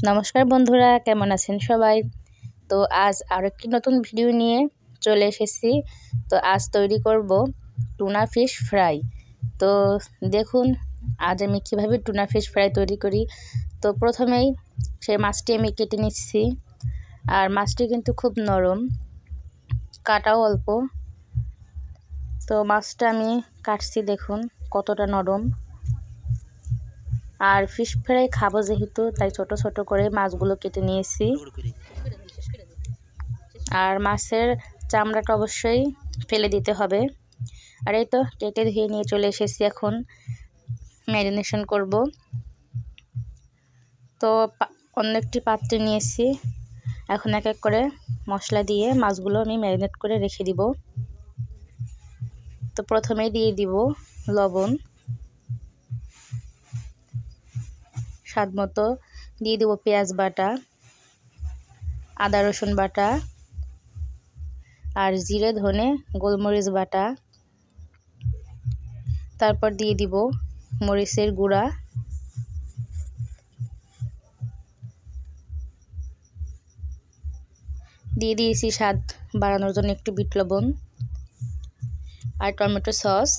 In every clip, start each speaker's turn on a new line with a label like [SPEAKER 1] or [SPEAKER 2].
[SPEAKER 1] নমস্কার বন্ধুরা, কেমন আছেন সবাই? তো আজ আরেকটি নতুন ভিডিও নিয়ে চলে এসেছি। তো আজ তৈরি করব টুনা ফিশ ফ্রাই। তো দেখুন আজ আমি কীভাবে টুনা ফিশ ফ্রাই তৈরি করি। তো প্রথমেই সেই মাছটি আমি কেটে নিচ্ছি। আর মাছটি কিন্তু খুব নরম, কাটাও অল্প। তো মাছটা আমি কাটছি, দেখুন কতটা নরম। আর ফিশ ফ্রাই খাবো যেহেতু, তাই ছোট ছোট করে মাছগুলো কেটে নিয়েছি। আর মাছের চামড়াটা অবশ্যই ফেলে দিতে হবে। আর এই তো কেটে ধুয়ে নিয়ে চলে এসেছি, এখন ম্যারিনেশন করব। তো অন্য একটি পাত্রে নিয়েছি, এখন এক এক করে মশলা দিয়ে মাছগুলো আমি ম্যারিনেট করে রেখে দিব। তো প্রথমেই দিয়ে দিব লবণ, স্বাদ মতো দিয়ে দেব পেঁয়াজ বাটা, আদা রসুন বাটা, আর জিরে ধনে গোলমরিচ বাটা। তারপর দিয়ে দিব মরিচের গুঁড়া, দিয়ে দিয়েছি স্বাদ বাড়ানোর জন্য একটু বিট লবণ আর টমেটো সস।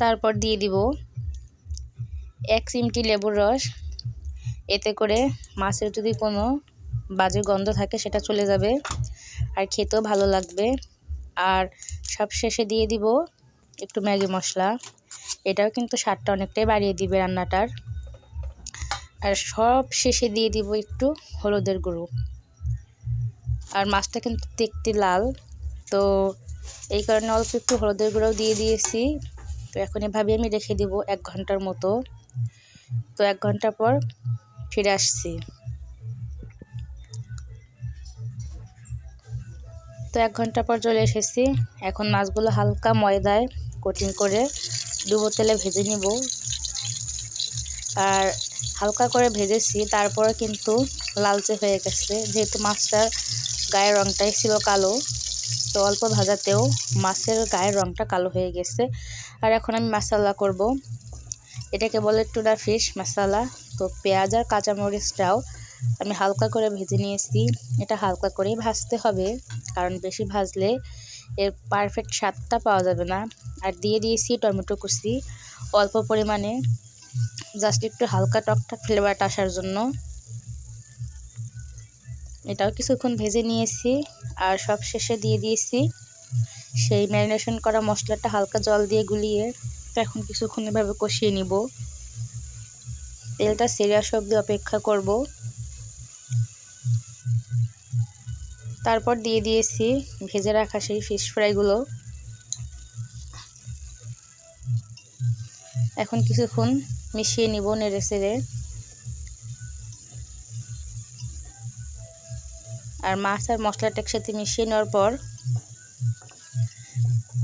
[SPEAKER 1] তারপর দিয়ে দিব 1 চিমটি লেবুর রস। এতে করে মাছের যদি কোনো বাজে গন্ধ থাকে সেটা চলে যাবে, আর খেতেও ভালো লাগবে। আর সব শেষে দিয়ে দিব একটু ম্যাগি মশলা, এটাও কিন্তু স্বাদটা অনেকটাই বাড়িয়ে দিবে রান্নাটার। আর সব শেষে দিয়ে দিব একটু হলুদের গুঁড়ো। আর মাছটা কিন্তু দেখতে লাল, তো এই কারণে অল্প একটু হলুদের গুঁড়োও দিয়ে দিয়েছি। তো এখন এভাবে আমি রেখে দিব 1 ঘন্টার মতো। তো 1 ঘন্টা পর ফিরে আসছি। তো 1 ঘন্টা পর চলে এসেছি। এখন মাছগুলো হালকা ময়দায় কোটিং করে ডুবো তেলে ভেজে নিব। আর হালকা করে ভেজেছি, তারপরে কিন্তু লালচে হয়ে গেছে, যেহেতু মাছটার গায়ের রঙটাই ছিল কালো। তো অল্প ভাজাতেও মাছের গায়ের রঙটা কালো হয়ে গেছে। আর এখন আমি মশলা করব, এটাকে বলে টুনা ফিশ মশলা। তো পেঁয়াজ আর কাঁচামরিচটাও আমি হালকা করে ভেজে নিয়েছি। এটা হালকা করেই ভাজতে হবে, কারণ বেশি ভাজলে এর পারফেক্ট স্বাদটা পাওয়া যাবে না। আর দিয়ে দিয়েছি টমেটো কুচি অল্প পরিমাণে, জাস্ট একটু হালকা টকটক ফ্লেভারটা আসার জন্য। এটাও কিছুক্ষণ ভেজে নিয়েছি। আর সব শেষে দিয়ে দিয়েছি সেই ম্যারিনেশন করা মশলাটা হালকা জল দিয়ে গুলিয়ে। তো এখন কিছুক্ষণ এভাবে কষিয়ে নিব, তেলটা ছেড়ে আসা অবধি অপেক্ষা করব। তারপর দিয়ে দিয়েছি ভেজে রাখা সেই ফিশ ফ্রাইগুলো। এখন কিছুক্ষণ মিশিয়ে নিব নেড়ে চেড়ে। আর মাছ আর মশলাটা একসাথে মিশিয়ে নেওয়ার পর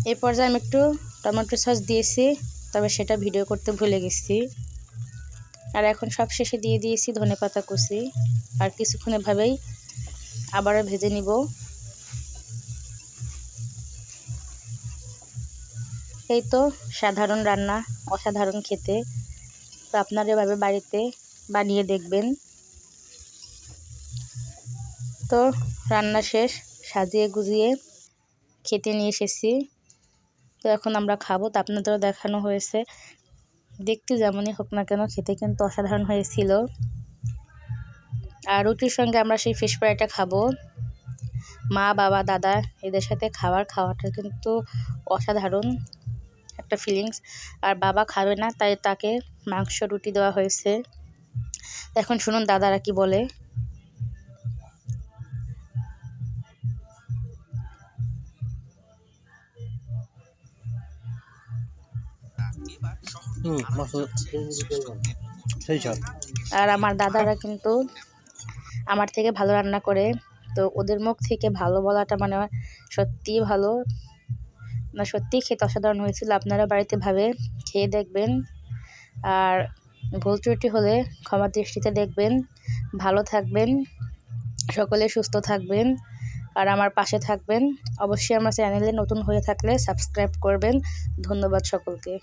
[SPEAKER 1] এই পর্যায়ে আমি একটু টমেটো সস দিয়েছি, তবে সেটা ভিডিও করতে ভুলে গেছি। আর এখন সব শেষে দিয়ে দিয়েছি ধনেপাতা কুচি। আর কিছুক্ষণ এভাবেই আবারও ভেজে নিব। এই তো সাধারণ রান্না, অসাধারণ খেতে। তো আপনারা এভাবে বাড়িতে বানিয়ে দেখবেন। তো রান্না শেষ, সাজিয়ে গুজিয়ে খেতে নিয়ে এসেছি। তো এখন আমরা খাবো। তো আপনাদেরও দেখানো হয়েছে, দেখতে যেমনই হোক না কেন খেতে কিন্তু অসাধারণ হয়েছিল। আর রুটির সঙ্গে আমরা সেই ফিশ ফ্রাইটা খাবো। মা বাবা দাদা এদের সাথে খাওয়াটা কিন্তু অসাধারণ একটা ফিলিংস। আর বাবা খাবে না, তাই তাকে মাংস রুটি দেওয়া হয়েছে। এখন শুনুন দাদারা কি বলে। আর আমার দাদারা কিন্তু আমার থেকে ভালো রান্না করে। তো ওদের মুখ থেকে ভালো বলাটা মানে সত্যিই ভালো না, সত্যিই খেতে অসাধারণ হয়েছিল। আপনারা বাড়িতে ভাবে খেয়ে দেখবেন। আর ভুল ত্রুটি হলে ক্ষমা দৃষ্টিতে দেখবেন। ভালো থাকবেন, সকলে সুস্থ থাকবেন। আর আমার পাশে থাকবেন। অবশ্যই আমার চ্যানেলে নতুন হয়ে থাকলে সাবস্ক্রাইব করবেন। ধন্যবাদ সকলকে।